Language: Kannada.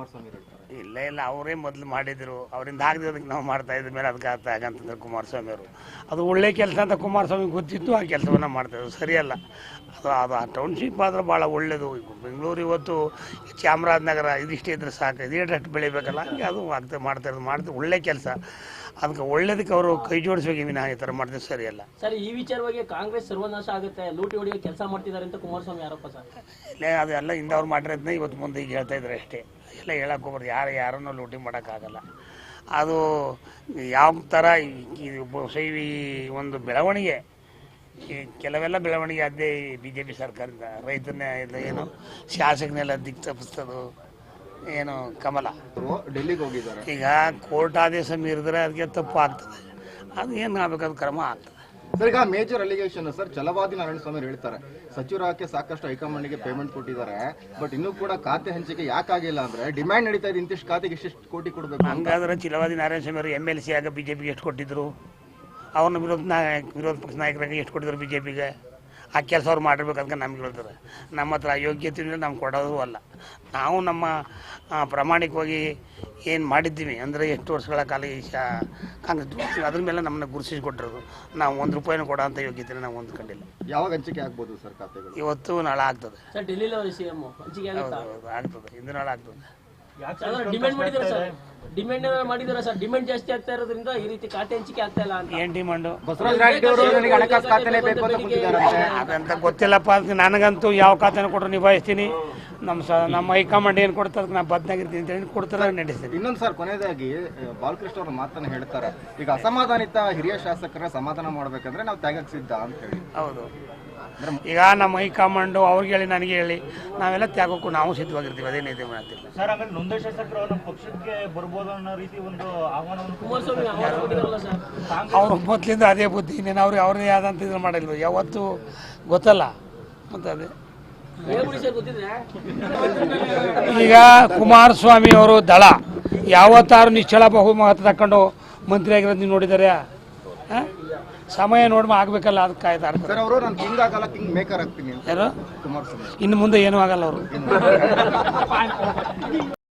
ಕುಮಾರಸ್ವಾಮಿ ಹೇಳ್ತಾರೆ. ಇಲ್ಲ ಅವರೇ ಮೊದಲು ಮಾಡಿದ್ರು, ಅವರಿಂದ ಆಗದಿರೋದಕ್ಕೆ ನಾವು ಮಾಡ್ತಾ ಇದ್ದ ಮೇಲೆ ಅದಕ್ಕೆ ಆಗ್ತಾ ಆಗಂತಂದ್ರೆ ಕುಮಾರಸ್ವಾಮಿ ಅವರು ಅದು ಒಳ್ಳೆ ಕೆಲಸ ಅಂತ ಕುಮಾರಸ್ವಾಮಿ ಗೊತ್ತಿತ್ತು, ಆ ಕೆಲಸವನ್ನು ಮಾಡ್ತಾಯಿದ್ರು. ಸರಿಯಲ್ಲ ಅದು ಆ ಟೌನ್ಶಿಪ್ ಆದ್ರೆ ಭಾಳ ಒಳ್ಳೆಯದು. ಬೆಂಗಳೂರು ಇವತ್ತು ಚಾಮರಾಜನಗರ ಇದಿಷ್ಟೇ ಇದ್ರೆ ಸಾಕು, ಇದೇಟು ಬೆಳಿಬೇಕಲ್ಲ, ಹಂಗೆ ಅದು ಮಾಡ್ತಾರೆ ಒಳ್ಳೆ ಕೆಲಸ. ಅದಕ್ಕೆ ಒಳ್ಳೇದಕ್ಕೆ ಅವರು ಕೈ ಜೋಡಿಸುವಾಗ ವಿನ ಈ ಥರ ಮಾಡಿದ್ರೆ ಸರಿಯಲ್ಲ. ಸರ್, ಈ ವಿಚಾರವಾಗಿ ಕಾಂಗ್ರೆಸ್ ಸರ್ವನಾಶ ಆಗುತ್ತೆ, ಲೂಟಿ ಹೊಡೆಯೋ ಕೆಲಸ ಮಾಡ್ತಿದ್ದಾರೆ ಅಂತ ಕುಮಾರಸ್ವಾಮಿ ಆರೋಪ ಸರ್. ಇಲ್ಲ ಅದೆಲ್ಲ ಹಿಂದವ್ರು ಮಾಡಿರೋದನ್ನ ಇವತ್ತು ಮುಂದೆ ಈಗ ಹೇಳ್ತಾ ಇದ್ದಾರೆ ಅಷ್ಟೇ. ಎಲ್ಲ ಹೇಳಕ್ಕೆ ಹೋಗ್ಬಾರ್ದು, ಯಾರನ್ನೂ ಲೂಟಿ ಮಾಡೋಕ್ಕಾಗಲ್ಲ. ಅದು ಯಾವ ಥರ ಇದು ಈ ಒಂದು ಬೆಳವಣಿಗೆ, ಕೆಲವೆಲ್ಲ ಬೆಳವಣಿಗೆ ಅದೇ BJP ಸರ್ಕಾರದಿಂದ ರೈತರನ್ನ ಏನು ಶಾಸಕನೆಲ್ಲ ದಿಕ್ಕು ತಪ್ಪಿಸ್ತದು ಏನು ಕಮಲ ಡೆಲ್ಲಿಗೆ ಹೋಗಿದ್ದಾರೆ. ಈಗ ಕೋರ್ಟ್ ಆದೇಶ ಮೀರಿದ್ರೆ ಅದಕ್ಕೆ ತಪ್ಪು ಆಗ್ತದೆ, ಅದು ಏನು ಆಗಬೇಕಾದ ಕ್ರಮ ಆಗ್ತದೆ. ಸರ್, ಈಗ ಮೇಜರ್ ಅಲಿಗೇಷನ್ ಸರ್, ಛಲವಾದಿ ನಾರಾಯಣಸ್ವಾಮಿ ಹೇಳ್ತಾರೆ ಸಚಿವರಾಗಕ್ಕೆ ಸಾಕಷ್ಟು ಹೈಕಮಾಂಡ್ಗೆ ಪೇಮೆಂಟ್ ಕೊಟ್ಟಿದ್ದಾರೆ, ಬಟ್ ಇನ್ನೂ ಕೂಡ ಖಾತೆ ಹಂಚಿಕೆ ಯಾಕಾಗಿಲ್ಲ ಅಂದ್ರೆ ಡಿಮ್ಯಾಂಡ್ ನಡೀತಾ ಇದೆ, ಇಂತಿಷ್ಟು ಖಾತೆಗೆ ಇಷ್ಟಿಷ್ಟು ಕೋಟಿ ಕೊಡಬೇಕು. ಹಂಗಾದ್ರೆ ಛಲವಾದಿ ನಾರಾಯಣಸ್ವಾಮಿ ಅವರು MLC ಆಗ BJPಗೆ ಎಷ್ಟು ಕೊಟ್ಟಿದ್ರು? ಅವ್ರನ್ನ ವಿರೋಧ ಪಕ್ಷ ನಾಯಕರಾಗಿ ಎಷ್ಟು ಕೊಟ್ಟಿದ್ರು BJPಗೆ? ಆ ಕೆಲಸ ಅವ್ರು ಮಾಡಿರ್ಬೇಕಂತ ನಮ್ಗೆ ಹೇಳ್ತಾರೆ. ನಮ್ಮ ಹತ್ರ ಯೋಗ್ಯತೆಯಿಂದ ನಮ್ಗೆ ಕೊಡೋದು ಅಲ್ಲ. ನಾವು ನಮ್ಮ ಪ್ರಾಮಾಣಿಕವಾಗಿ ಏನು ಮಾಡಿದ್ದೀವಿ ಅಂದರೆ ಎಷ್ಟು ವರ್ಷಗಳ ಕಾಲ ಈ ಕಾಂಗ್ರೆಸ್ ಅದ್ರ ಮೇಲೆ ನಮ್ಮನ್ನ ಗುರುತಿಸಿ ಕೊಟ್ಟಿರೋದು. ನಾವು ₹1 ಕೊಡೋ ಅಂಥ ಯೋಗ್ಯತೆ ನಾವು ಹೊಂದ್ಕೊಂಡಿಲ್ಲ. ಯಾವಾಗ ಹಂಚಿಕೆ ಆಗ್ಬೋದು ಸರ್ ಖಾತೆಗಳು? ಇವತ್ತು ನಾಳೆ ಆಗ್ತದೆ. ಆಗ್ತದೆ, ಇಂದು ನಾಳೆ ಆಗ್ತದೆ. ಡಿಮ್ಯಾಂಡ್ ಸರ್, ಡಿಮ್ಯಾಂಡ್ ಜಾಸ್ತಿ ಆಗ್ತಾ ಇರೋದ್ರಿಂದ ಈ ರೀತಿ ಖಾತೆ ಹಂಚಿಕೆ ಆಗ್ತಾ ಇಲ್ಲ ಅಂತ. ಏನು ಡಿಮಾಂಡು? ಬಸವರಾಜ ರಾಯರೆಡ್ಡಿ ಅವರು ನನಗೆ ಹಣಕಾಸು ಖಾತೆನೇ ಬೇಕು ಅಂತ ಕೂತಿದ್ದಾರೆ. ಅದಂತ ಗೊತ್ತಿಲ್ಲಪ್ಪ. ನನಗಂತೂ ಯಾವ ಖಾತೆನ ಕೊಟ್ಟರು ನಿಭಾಯಿಸ್ತೀನಿ. ನಮ್ಮ ಹೈಕಮಾಂಡ್ ಏನು ಕೊಡ್ತಾರೆ ಅದಕ್ಕೆ ನಾನು ಬದ್ನಾಗಿರ್ತೀನಿ ಅಂತ ಹೇಳಿ ಕೊಡ್ತಾರೆ, ನಡೆಸ್ತೀನಿ. ಇನ್ನೊಂದು ಸರ್, ಕೊನೆಯದಾಗಿ ಬಾಲಕೃಷ್ಣ ಅವ್ರ ಮಾತನ್ನ ಹೇಳ್ತಾರೆ, ಈಗ ಅಸಮಾಧಾನಿತ ಹಿರಿಯ ಶಾಸಕರ ಸಮಾಧಾನ ಮಾಡ್ಬೇಕಂದ್ರೆ ನಾವು ತ್ಯಾಗಕ್ಕೆ ಸಿದ್ಧ ಅಂತ ಹೇಳಿ. ಹೌದು, ಈಗ ನಮ್ಮ ಹೈಕಮಾಂಡು ಅವ್ರಿಗೆ ಹೇಳಿ ನನಗೆ ಹೇಳಿ ನಾವೆಲ್ಲ ತ್ಯಾಗಕ್ಕೂ ನಾವು ಸಿದ್ಧವಾಗಿರ್ತೀವಿ, ಅದೇನಿದೆ ಮಾಡ್ತೀವಿ. ಸರ್, ಆಮೇಲೆ ನೊಂದ ಶಾಸಕರು ನಮ್ಮ ಪಕ್ಷಕ್ಕೆ ಬರ್ಬೋದು ಅನ್ನೋ ರೀತಿ ಒಂದು ಆಹ್ವಾನವನ್ನು ಅವ್ರ ಮೊದಲಿಂದ ಅದೇ ಬುದ್ಧಿ, ಇನ್ನೇನು ಅವ್ರನ್ನೇ ಯಾವ್ದಂತ ಇದ್ರೆ ಮಾಡಿಲ್ವ ಯಾವತ್ತು ಗೊತ್ತಲ್ಲ. ಮತ್ತು ಅದೇ ಈಗ ಕುಮಾರಸ್ವಾಮಿ ಅವರು ದಳ ಯಾವತ್ತಾರು ನಿಶ್ಚಳ ಬಹುಮತ ತಕೊಂಡು ಮಂತ್ರಿ ಆಗಿರೋದು ನೀವು ನೋಡಿದ್ದಾರೆ? ಸಮಯ ನೋಡಿ ಆಗ್ಬೇಕಲ್ಲ, ಅದಕ್ಕೆ ಕಾಯ್ತಾ ಸರ್. ಅವರು ನಾನು ಕಿಂಗ್ ಆಗಲ್ಲ, ಕಿಂಗ್ ಮೇಕರ್ ಆಗ್ತೀನಿ. ಯಾರು? ಕುಮಾರಸ್ವಾಮಿ ಇನ್ನು ಮುಂದೆ ಏನೂ ಆಗಲ್ಲ ಅವರು.